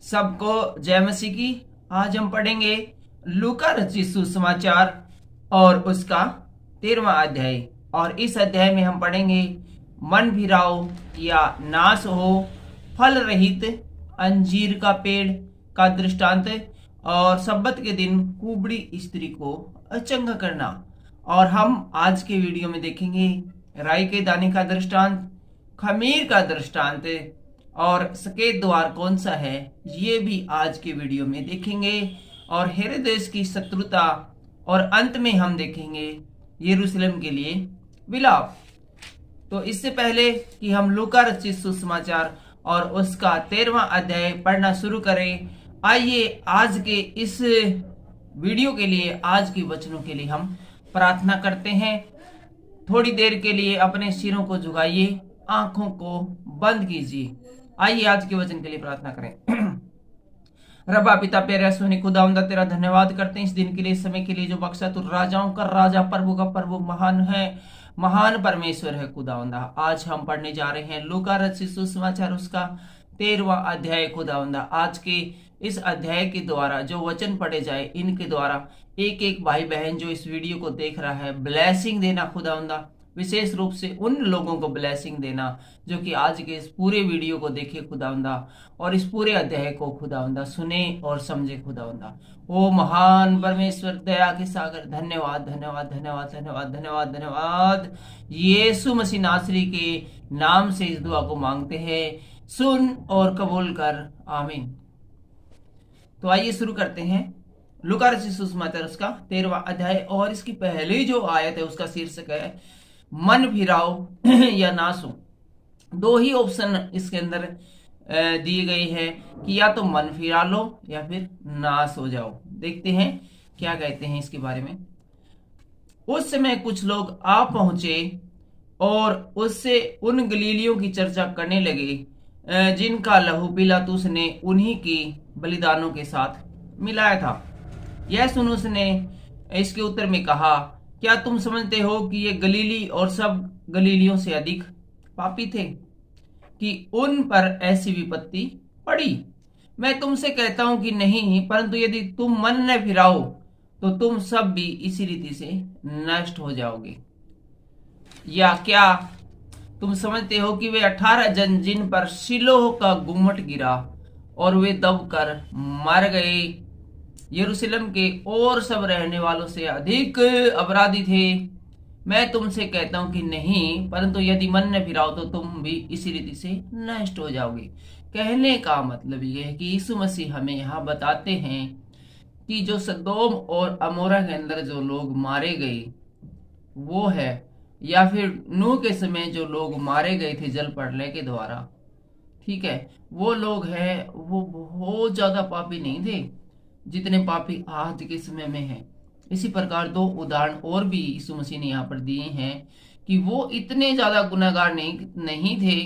सबको जय मसीह की। आज हम पढ़ेंगे लूका रचित सुसमाचार और उसका 13वां अध्याय। और इस अध्याय में हम पढ़ेंगे मन फिराओ या नाश हो, फल रहित अंजीर का पेड़ का दृष्टांत और सब्बत के दिन कुबड़ी स्त्री को अचंगा करना। और हम आज के वीडियो में देखेंगे राई के दाने का दृष्टांत, खमीर का दृष्टांत और सकेत द्वार कौन सा है, ये भी आज के वीडियो में देखेंगे। और हेरोदेस की शत्रुता और अंत में हम देखेंगे यरूशलेम के लिए विलाप। तो इससे पहले कि हम लूका रचित सुसमाचार और उसका 13वां अध्याय पढ़ना शुरू करें, आइए आज के इस वीडियो के लिए, आज के वचनों के लिए हम प्रार्थना करते हैं। थोड़ी देर के लिए अपने सिरों को झुकाइए, आंखों को बंद कीजिए। आइए आज के वचन के लिए प्रार्थना करें। रब्बा पिता प्यारे सुनी खुदावंदा, तेरा धन्यवाद करते हैं इस दिन के लिए, समय के लिए जो बख्शा। तू राजाओं का राजा, प्रभु का प्रभु, महान है, महान परमेश्वर है खुदावंदा। आज हम पढ़ने जा रहे हैं लूका रचित सुसमाचार उसका 13वां अध्याय खुदावंदा। आज के इस अध्याय के द्वारा जो वचन पढ़े जाए, इनके द्वारा एक एक भाई बहन जो इस वीडियो को देख रहा है, ब्लेसिंग देना खुदावंदा। विशेष रूप से उन लोगों को ब्लेसिंग देना जो कि आज के इस पूरे वीडियो को देखे खुदावंदा और इस पूरे अध्याय को खुदावंदा सुने और समझे खुदावंदा। ओ महान परमेश्वर, दया के सागर, धन्यवाद धन्यवाद धन्यवाद धन्यवाद धन्यवाद धन्यवाद। यीशु मसीह नासरी के नाम से इस दुआ को मांगते हैं, सुन और कबूल कर, आमीन। तो आइए शुरू करते हैं लूका रचित सुसमाचार उसका 13वां अध्याय। और इसकी पहली जो आयत है उसका शीर्षक है मन फिराओ या नाश हो। दो ही ऑप्शन इसके अंदर दिए गए हैं कि या तो मन फिरा लो या फिर नाश हो जाओ। देखते हैं क्या कहते हैं इसके बारे में। उस समय कुछ लोग आ पहुंचे और उससे उन गलीलियों की चर्चा करने लगे जिनका लहू पिलातुस ने उन्हीं की बलिदानों के साथ मिलाया था। यह सुन उसने इसके उत्तर में कहा, क्या तुम समझते हो कि ये गलीली और सब गलीलियों से अधिक पापी थे कि उन पर ऐसी विपत्ति पड़ी? मैं तुमसे कहता हूं कि नहीं, परंतु यदि तुम मन न फिराओ तो तुम सब भी इसी रीति से नष्ट हो जाओगे। या क्या तुम समझते हो कि वे 18 जन जिन पर शिलोह का गुम्मट गिरा और वे दबकर मर गए, यरूशलेम के और सब रहने वालों से अधिक अपराधी थे? मैं तुमसे कहता हूं कि नहीं, परंतु यदि मन न फिराओ तो तुम भी इसी रीति से नष्ट हो जाओगे। कहने का मतलब यह है कि यीशु मसीह हमें यहाँ बताते हैं कि जो सदोम और अमोरा के अंदर जो लोग मारे गए वो है, या फिर नूह के समय जो लोग मारे गए थे जल प्रलय के द्वारा, ठीक है, वो लोग हैं, वो बहुत ज्यादा पापी नहीं थे जितने पापी आज के समय में हैं। इसी प्रकार दो उदाहरण और भी यीशु मसीह ने यहाँ पर दिए हैं कि वो इतने ज्यादा गुनाहगार नहीं थे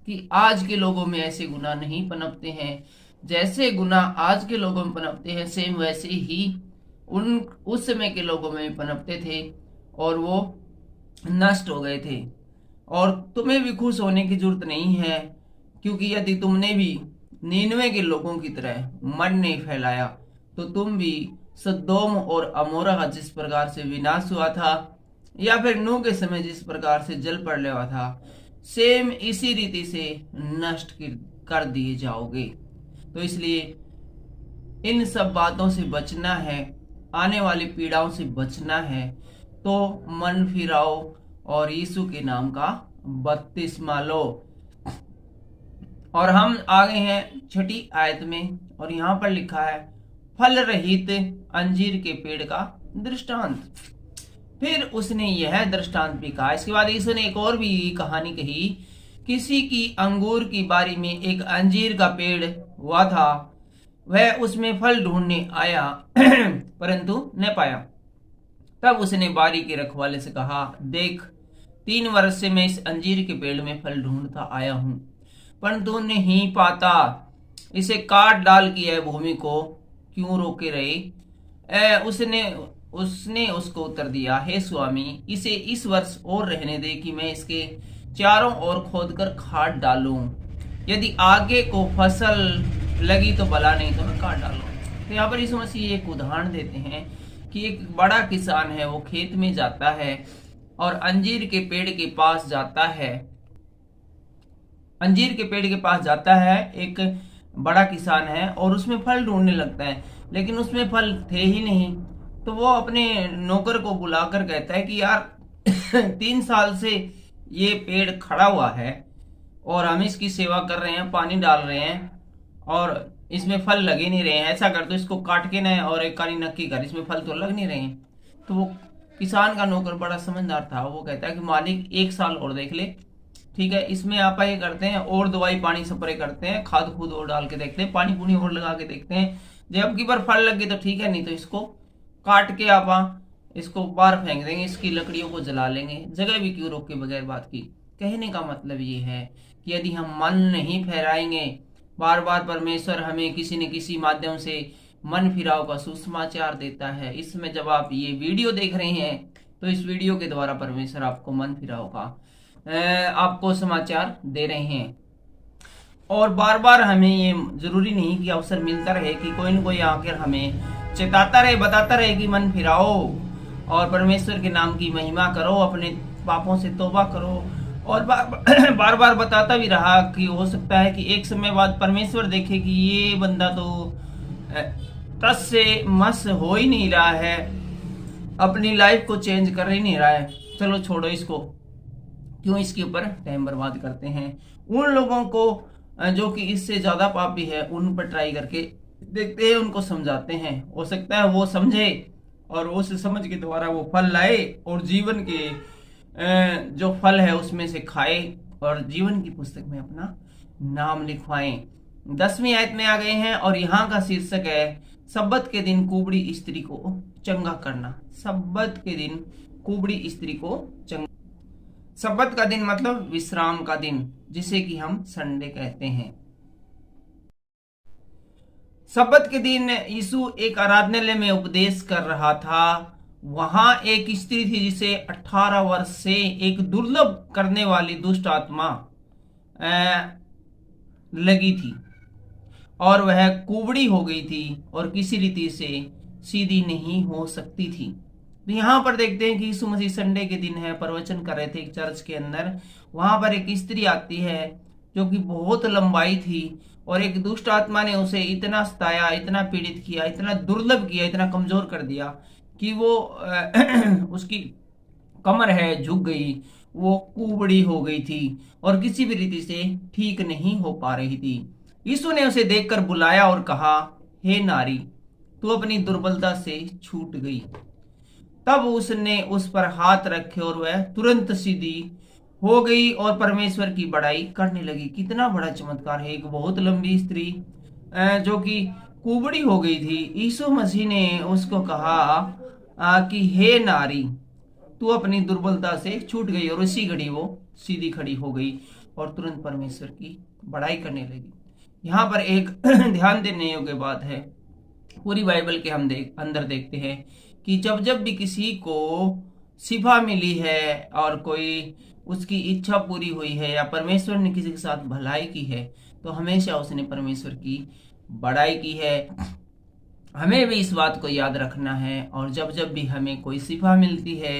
कि आज के लोगों में ऐसे गुनाह नहीं पनपते हैं। जैसे गुनाह आज के लोगों में पनपते हैं, सेम वैसे ही उस समय के लोगों में पनपते थे और वो नष्ट हो गए थे। और तुम्हें भी खुश होने की जरूरत नहीं है, क्योंकि यदि तुमने भी नीनवे के लोगों की तरह मन नहीं फैलाया तो तुम भी सदोम और अमोरा का जिस प्रकार से विनाश हुआ था, या फिर नूह के समय जिस प्रकार से जल प्रलय हुआ था, सेम इसी रीति से नष्ट कर दिए जाओगे। तो इसलिए इन सब बातों से बचना है, आने वाली पीड़ाओं से बचना है, तो मन फिराओ और यीशु के नाम का बपतिस्मा लो। और हम आ गए हैं 6ठी आयत में, और यहाँ पर लिखा है फल रहित अंजीर के पेड़ का दृष्टांत। फिर उसने यह दृष्टांत भी कहा। इसके बाद यीशु ने एक और भी कहानी कही। किसी की अंगूर की बारी में एक अंजीर का पेड़ हुआ था। वह उसमें फल ढूंढने आया परंतु न पाया। तब उसने बारी के रखवाले से कहा, देख, 3 वर्ष से मैं इस अंजीर के पेड़ में फल ढूंढता आया हूं, परंतु नहीं पाता। इसे काट डाल की यह भूमि को क्यों रोके रहे? उसने उसको उत्तर दिया, हे स्वामी, इसे इस वर्ष और रहने दे कि मैं इसके चारों ओर खोदकर खाद डालूं। यदि आगे को फसल लगी तो भला, नहीं तो मैं काट डालो। तो यहाँ पर यीशु मसीह एक उदाहरण देते हैं कि एक बड़ा किसान है, वो खेत में जाता है और अंजीर के पेड़ के पास जाता है। अंजीर के पेड़ के पास जाता है एक बड़ा किसान है और उसमें फल ढूंढने लगता है, लेकिन उसमें फल थे ही नहीं। तो वो अपने नौकर को बुलाकर कहता है कि यार 3 साल से ये पेड़ खड़ा हुआ है और हम इसकी सेवा कर रहे हैं, पानी डाल रहे हैं और इसमें फल लग ही नहीं रहे हैं। ऐसा कर तो इसको काट के ना और एक कानी नक्की कर, इसमें फल तो लग नहीं रहे हैं। तो वो किसान का नौकर बड़ा समझदार था, वो कहता है कि मालिक 1 साल और देख ले, ठीक है, इसमें आप ये करते हैं और दवाई पानी स्प्रे करते हैं, खाद खूद और डाल के देखते हैं, पानी पूनी और लगा के देखते हैं, जब की बार फल लग गए तो ठीक है, नहीं तो इसको काट के आप इसको बाहर फेंक देंगे, इसकी लकड़ियों को जला लेंगे, जगह भी क्यों रोक के बगैर बात की। कहने का मतलब ये है कि यदि हम मन नहीं फहराएंगे, बार बार परमेश्वर हमें किसी न किसी माध्यम से मन फिराव का सुसमाचार देता है। इसमें जब आप ये वीडियो देख रहे हैं तो इस वीडियो के द्वारा परमेश्वर आपको मन फिराव का आपको समाचार दे रहे हैं। और बार बार हमें ये जरूरी नहीं कि अवसर मिलता रहे कि कोई न कोई आकर हमें चेताता रहे, बताता रहे कि मन फिराओ और परमेश्वर के नाम की महिमा करो, अपने पापों से तौबा करो। और बार बार बताता भी रहा कि हो सकता है कि एक समय बाद परमेश्वर देखे कि ये बंदा तो तस से मस हो ही नहीं रहा है, अपनी लाइफ को चेंज कर ही नहीं रहा है, चलो छोड़ो इसको, क्यों इसके ऊपर टाइम बर्बाद करते हैं। उन लोगों को जो कि इससे ज्यादा पापी है उन पर ट्राई करके देखते हैं, उनको समझाते हैं, हो सकता है वो समझे और उस समझ के द्वारा वो फल लाए और जीवन के जो फल है उसमें से खाए और जीवन की पुस्तक में अपना नाम लिखवाएं। 10वीं आयत में आ गए हैं और यहाँ का शीर्षक है सब्बत के दिन कुबड़ी स्त्री को चंगा करना। सब्बत के दिन कुबड़ी स्त्री को चंगा। सब्बत का दिन मतलब विश्राम का दिन, जिसे कि हम संडे कहते हैं। सब्बत के दिन यीशु एक आराधनालय में उपदेश कर रहा था। वहां एक स्त्री थी जिसे 18 वर्ष से एक दुर्लभ करने वाली दुष्ट आत्मा लगी थी और वह कुबड़ी हो गई थी और किसी रीति से सीधी नहीं हो सकती थी। तो यहाँ पर देखते हैं कि यीशु मसीह संडे के दिन है, प्रवचन कर रहे थे एक चर्च के अंदर। वहां पर एक स्त्री आती है जो कि बहुत लंबाई थी और एक दुष्ट आत्मा ने उसे इतना सताया, इतना पीड़ित किया, इतना दुर्लभ किया, इतना कमजोर कर दिया कि वो उसकी कमर है झुक गई, वो कुबड़ी हो गई थी और किसी भी रीति से ठीक नहीं हो पा रही थी। यीशु ने उसे देखकर बुलाया और कहा, हे नारी, तू अपनी दुर्बलता से छूट गई। तब उसने उस पर हाथ रखे और वह तुरंत सीधी हो गई और परमेश्वर की बड़ाई करने लगी। कितना बड़ा चमत्कार है। एक बहुत लंबी स्त्री जो कि कुबड़ी हो गई थी, यीशु मसीह ने उसको कहा कि हे नारी, तू अपनी दुर्बलता से छूट गई, और उसी घड़ी वो सीधी खड़ी हो गई और तुरंत परमेश्वर की बड़ाई करने लगी। यहाँ पर एक ध्यान देने योग्य बात है, पूरी बाइबल के हम अंदर देखते हैं कि जब जब भी किसी को शिफा मिली है और कोई उसकी इच्छा पूरी हुई है या परमेश्वर ने किसी के साथ भलाई की है, तो हमेशा उसने परमेश्वर की बड़ाई की है। हमें भी इस बात को याद रखना है और जब जब भी हमें कोई शिफा मिलती है,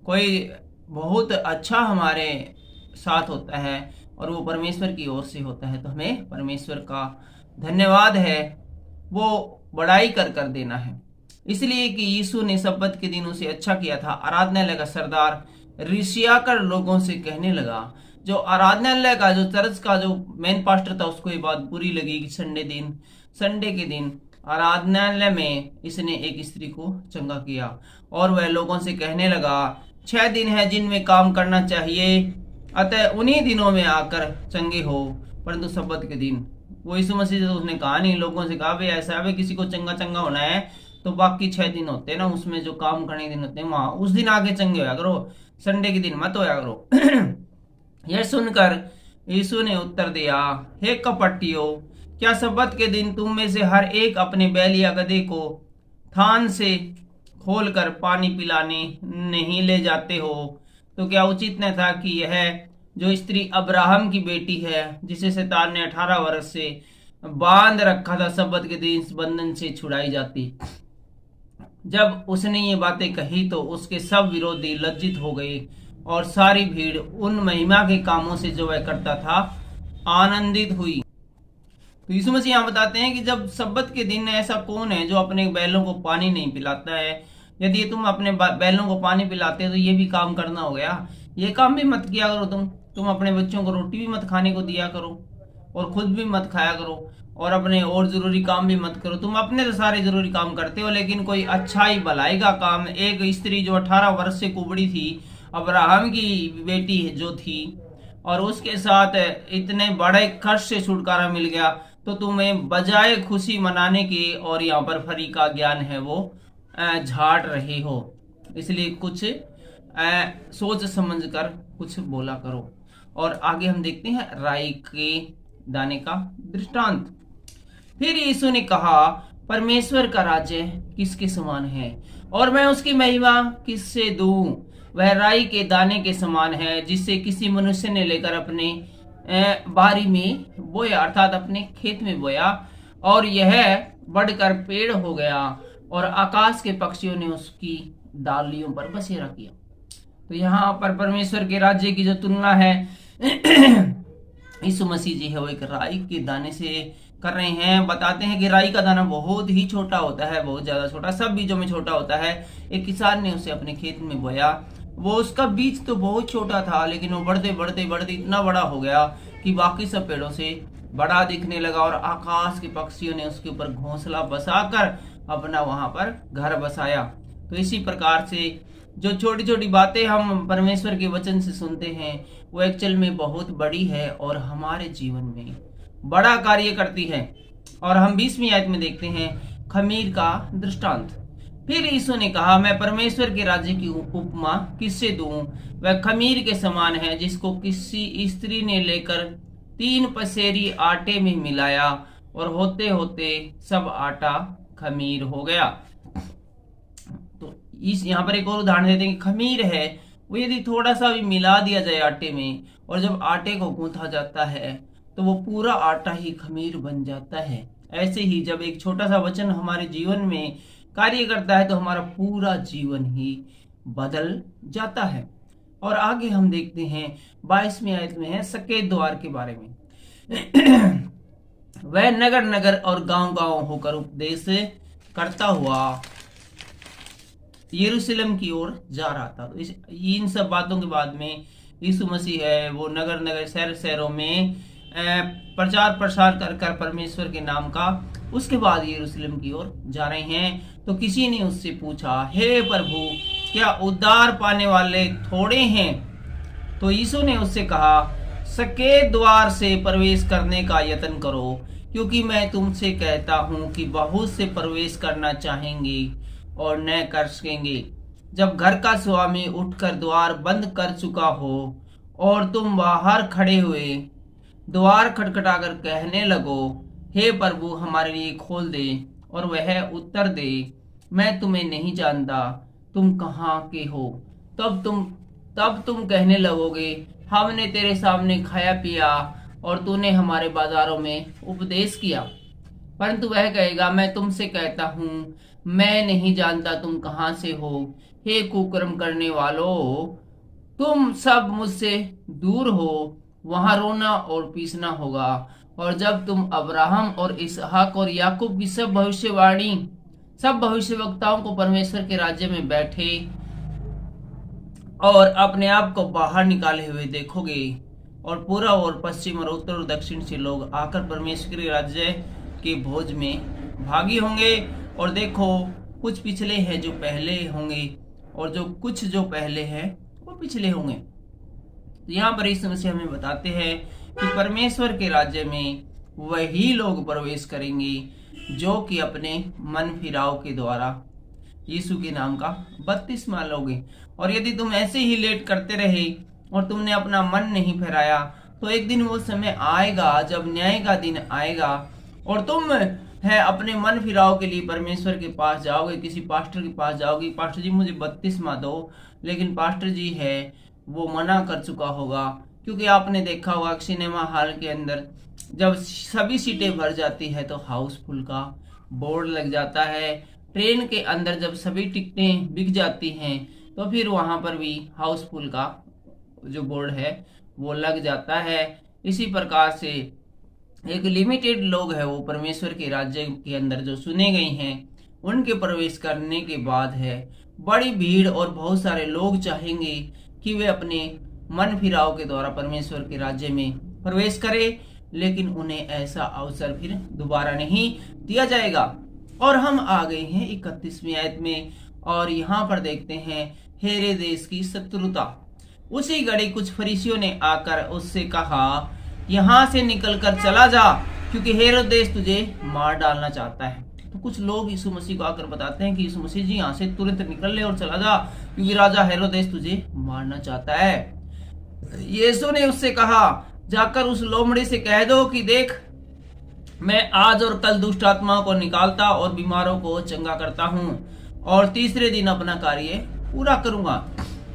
कोई बहुत अच्छा हमारे साथ होता है और वो परमेश्वर की ओर से होता है, तो हमें परमेश्वर का धन्यवाद है वो बड़ाई कर कर देना है। इसलिए कि यीशु ने सब्बत के दिन उसे अच्छा किया था। आराधनालय का सरदार ऋषियाकर लोगों से कहने लगा, जो आराधनालय का जो चर्च का जो मेन पास्टर था उसको ये बात बुरी लगी कि संडे के दिन आराधनालय में इसने एक स्त्री को चंगा किया और वह लोगों से कहने लगा, 6 दिन है जिनमें काम करना चाहिए, अतः उन्हीं दिनों में आकर चंगे हो, परंतु सब्बत के दिन। वो यीशु मसीह से उसने कहा नहीं, लोगों से कहा भाई ऐसा है, किसी को चंगा होना है तो बाकी 6 दिन होते हैं ना, उसमें जो काम करने के दिन होते हैं वहां उस दिन आगे चंगे होया करो, संडे के दिन मत होया करो। यह सुनकर यीशु ने उत्तर दिया, हे कपटियो, क्या सब्बत के दिन तुम में से हर एक अपने बैल या गधे को थान से खोलकर पानी पिलाने नहीं ले जाते हो? तो क्या उचित न था कि यह जो स्त्री अब्राहम की बेटी है, जिसे शैतान ने 18 वर्ष से बांध रखा था शब्बत के दिन इस बंधन से छुड़ाई जाती। जब उसने ये बातें कही तो उसके सब विरोधी लज्जित हो गए और सारी भीड़ उन महिमा के कामों से जो वह करता था आनंदित हुई। तो यीशु मसीह यहाँ बताते हैं कि जब सब्बत के दिन ऐसा कौन है जो अपने बैलों को पानी नहीं पिलाता है। यदि तुम अपने बैलों को पानी पिलाते हो तो ये भी काम करना हो गया। ये काम भी मत किया करो तुम अपने बच्चों को रोटी भी मत खाने को दिया करो और खुद भी मत खाया करो और अपने और जरूरी काम भी मत करो। तुम अपने तो सारे जरूरी काम करते हो, लेकिन कोई अच्छाई भलाई का काम, एक स्त्री जो 18 वर्ष से कुबड़ी थी, अब्राहम की बेटी जो थी, और उसके साथ इतने बड़े कष्ट से छुटकारा मिल गया, तो तुम्हें बजाय खुशी मनाने की और यहाँ पर फरी का ज्ञान है वो झाड़ रहे हो। इसलिए कुछ सोच समझ कर कुछ बोला करो। और आगे हम देखते हैं राई के दाने का दृष्टांत। फिर यीशु ने कहा, परमेश्वर का राज्य किसके समान है और मैं उसकी महिमा किससे दूं? वह राई के दाने के समान है जिसे किसी मनुष्य ने लेकर अपने बारी में बोया, अर्थात अपने खेत में बोया, और यह बढ़कर पेड़ हो गया और आकाश के पक्षियों ने उसकी डालियों पर बसेरा किया। तो यहाँ पर परमेश्वर के राज्य की जो तुलना है यीशु मसीह जी है वो एक राई के दाने से कर रहे हैं। बताते हैं कि राई का दाना बहुत ही छोटा होता है, बहुत ज्यादा छोटा, सब बीजों में छोटा होता है। एक किसान ने उसे अपने खेत में बोया, वो उसका बीज तो बहुत छोटा था, लेकिन वो बढ़ते बढ़ते बढ़ते इतना बड़ा हो गया कि बाकी सब पेड़ों से बड़ा दिखने लगा और आकाश के पक्षियों ने उसके ऊपर घोंसला बसाकर अपना वहां पर घर बसाया। तो इसी प्रकार से जो छोटी छोटी बातें हम परमेश्वर के वचन से सुनते हैं वो एक्चुअल में बहुत बड़ी है और हमारे जीवन में बड़ा कार्य करती है। और हम 20वीं आयत में देखते हैं खमीर का दृष्टांत। फिर यीशु ने कहा, मैं परमेश्वर के राज्य की उपमा किससे दूं? वह खमीर के समान है जिसको किसी स्त्री ने लेकर 3 पसेरी आटे में मिलाया और होते होते सब आटा खमीर हो गया। तो इस यहाँ पर एक और उदाहरण देते हैं कि खमीर है वो यदि थोड़ा सा भी मिला दिया जाए आटे में और जब आटे को गूंथा जाता है तो वो पूरा आटा ही खमीर बन जाता है। ऐसे ही जब एक छोटा सा वचन हमारे जीवन में कार्य करता है तो हमारा पूरा जीवन ही बदल जाता है। और आगे हम देखते हैं 22वीं आयत में है सकेत द्वार के बारे में। वह नगर नगर और गांव गांव होकर उपदेश करता हुआ यरूशलेम की ओर जा रहा था। तो इन सब बातों के बाद में यीशु मसीह है वो नगर नगर शहर शहरों में प्रचार प्रसार कर कर परमेश्वर के नाम का, उसके बाद यरूशलेम की ओर जा रहे हैं। तो किसी ने उससे पूछा, हे प्रभु, क्या उद्धार पाने वाले थोड़े हैं? तो यीशु ने उससे कहा, सकेत द्वार से प्रवेश करने का यत्न करो, क्योंकि मैं तुमसे कहता हूं कि बहुत से प्रवेश करना चाहेंगे और न कर सकेंगे। जब घर का स्वामी उठकर द्वार बंद कर चुका हो और तुम बाहर खड़े हुए द्वार खटखटाकर कहने लगो, हे प्रभु, हमारे लिए खोल दे, और वह उत्तर दे, मैं तुम्हें नहीं जानता, तुम कहाँ के हो? तब तुम कहने लगोगे, हमने तेरे सामने खाया पिया और तूने हमारे बाजारों में उपदेश किया। परंतु वह कहेगा, मैं तुमसे कहता हूँ, मैं नहीं जानता तुम कहाँ से हो। हे कुकर्म करने वालों, तुम सब मुझसे दूर हो। वहां रोना और पीसना होगा। और जब तुम अब्राहम और इसहाक और याकूब की सब भविष्यवक्ताओं को परमेश्वर के राज्य में बैठे और अपने आप को बाहर निकाले हुए देखोगे, और पूरा और पश्चिम और उत्तर और दक्षिण से लोग आकर परमेश्वर के राज्य के भोज में भागी होंगे। और देखो, कुछ पिछले हैं जो पहले होंगे और जो कुछ जो पहले हैं वो पिछले होंगे। तो यहाँ पर इस समस्या हमें बताते हैं कि परमेश्वर के राज्य में वही लोग प्रवेश करेंगे जो कि अपने मन फिराव के द्वारा यीशु के नाम का बपतिस्मा लोगे। और यदि तुम ऐसे ही लेट करते रहे और तुमने अपना मन नहीं फिराया, तो एक दिन वो समय आएगा जब न्याय का दिन आएगा और तुम है अपने मन फिराव के लिए परमेश्वर के पास जाओगे, किसी पास्टर के पास जाओगे, पास्टर जी मुझे बपतिस्मा दो, लेकिन पास्टर जी है वो मना कर चुका होगा। क्योंकि आपने देखा होगा सिनेमा हॉल के अंदर जब सभी सीटें भर जाती है तो हाउसफुल का बोर्ड लग जाता है। ट्रेन के अंदर जब सभी टिकटें बिक जाती हैं तो फिर वहां पर भी हाउसफुल का जो बोर्ड है वो लग जाता है। इसी प्रकार से एक लिमिटेड लोग है वो परमेश्वर के राज्य के अंदर जो चुने गए हैं उनके प्रवेश करने के बाद है बड़ी भीड़ और बहुत सारे लोग चाहेंगे कि वे अपने मन फिराव के द्वारा परमेश्वर के राज्य में प्रवेश करें, लेकिन उन्हें ऐसा अवसर फिर दोबारा नहीं दिया जाएगा। और हम आ गए हैं 31वीं आयत में और यहाँ पर देखते हैं हेरोदेस की शत्रुता। उसी घड़ी कुछ फरीसियों ने आकर उससे कहा, यहाँ से निकलकर चला जा, क्योंकि हेरोदेस तुझे मार डालना चाहता है। तो कुछ लोग यीशु मसीह को आकर बताते हैं कि यीशु मसीह जी यहाँ से तुरंत निकल ले और चला जा, क्योंकि राजा हेरोदेस तुझे मारना चाहता है। यीशु ने उससे कहा, जाकर उस लोमड़ी से कह दो कि देख, मैं आज और कल दुष्ट आत्माओं को निकालता और बीमारों को चंगा करता हूँ और तीसरे दिन अपना कार्य पूरा करूंगा।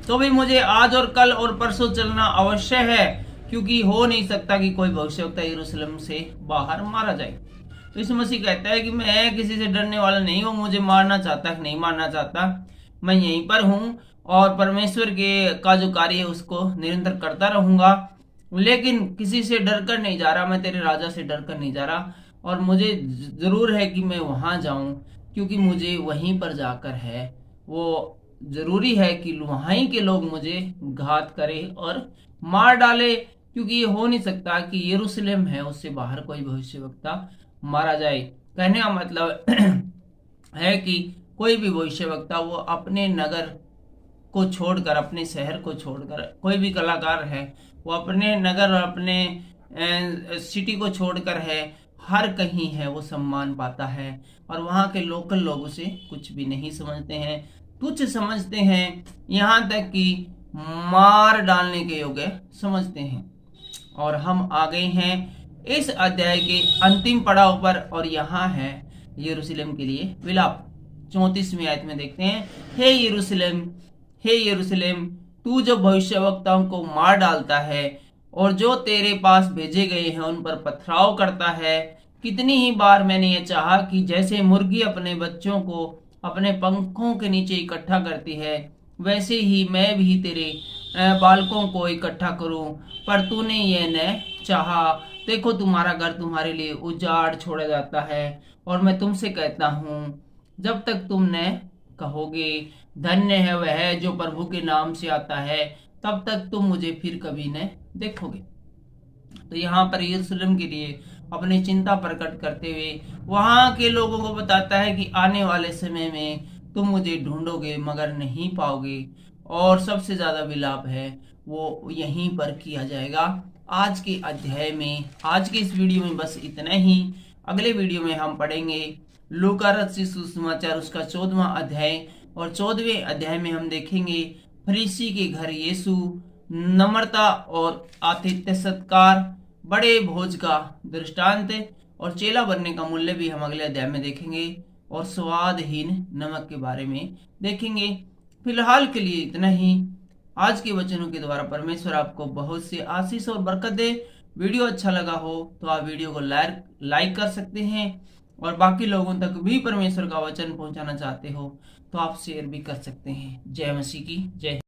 तो भी मुझे आज और कल और परसों चलना अवश्य है, क्योंकि हो नहीं सकता कि कोई भविष्यवक्ता यरूशलेम से बाहर मारा जाए। तो यीशु मसीह कहता है कि मैं किसी से डरने वाला नहीं हूँ, मुझे मारना चाहता कि नहीं मारना चाहता, मैं यहीं पर हूँ और परमेश्वर के का जो कार्य है उसको निरंतर करता रहूंगा, लेकिन किसी से डर कर नहीं जा रहा, मैं तेरे राजा से डर कर नहीं जा रहा। और मुझे जरूर है कि मैं वहां जाऊं, क्योंकि मुझे वहीं पर जाकर है वो जरूरी है कि वहीं के लोग मुझे घात करें और मार डाले, क्योंकि ये हो नहीं सकता कि यरूशलेम है उससे बाहर कोई भविष्यवक्ता मारा जाए। कहने का मतलब है कि कोई भी भविष्यवक्ता वो अपने नगर को छोड़कर, अपने शहर को छोड़कर, कोई भी कलाकार है वो अपने नगर और अपने सिटी को छोड़कर है, हर कहीं है वो सम्मान पाता है और वहाँ के लोकल लोग उसे कुछ भी नहीं समझते हैं, तुच्छ समझते हैं, यहाँ तक कि मार डालने के योग्य समझते हैं। और हम आ गए हैं इस अध्याय के अंतिम पड़ाव पर और यहाँ है यरूशलेम के लिए विलाप। 34वीं आयत में देखते हैं, हे यरूशलेम, हे यरूशलेम, तू जो भविष्यवक्ताओं को मार डालता है और जो तेरे पास भेजे गए हैं उन पर पथराव करता है, कितनी ही बार मैंने ये चाहा कि जैसे मुर्गी अपने बच्चों को अपने पंखों के नीचे इकट्ठा करती है, वैसे ही मैं भी तेरे बालकों को इकट्ठा करूं, पर तूने ये न चाहा। देखो, तुम्हारा घर तुम्हारे लिए उजाड़ छोड़ा जाता है और मैं तुमसे कहता हूं, जब तक तुम न कहोगे धन्य है वह जो प्रभु के नाम से आता है, तब तक तुम मुझे फिर कभी न देखोगे। तो यहाँ पर यरूशलेम के लिए अपनी चिंता प्रकट करते हुए वहां के लोगों को बताता है कि आने वाले समय में तुम मुझे ढूंढोगे मगर नहीं पाओगे। और सबसे ज्यादा विलाप है वो यहीं पर किया जाएगा। आज के अध्याय में, आज के इस वीडियो में बस इतना ही। अगले वीडियो में हम पढ़ेंगे लूका रचित सुसमाचार उसका 14वां अध्याय और 14वें अध्याय में हम देखेंगे फरीसी के घर यीशु, नम्रता और आतिथ्य सत्कार, बड़े भोज का दृष्टांत और चेला बनने का मूल्य भी हम अगले अध्याय में देखेंगे और स्वादहीन नमक के बारे में देखेंगे। फिलहाल के लिए इतना ही। आज के वचनों के द्वारा परमेश्वर आपको बहुत से आशीष और बरकत दे। वीडियो अच्छा लगा हो तो आप वीडियो को लाइक कर सकते हैं और बाकी लोगों तक भी परमेश्वर का वचन पहुंचाना चाहते हो तो आप शेयर भी कर सकते हैं। जय मसीह की जय।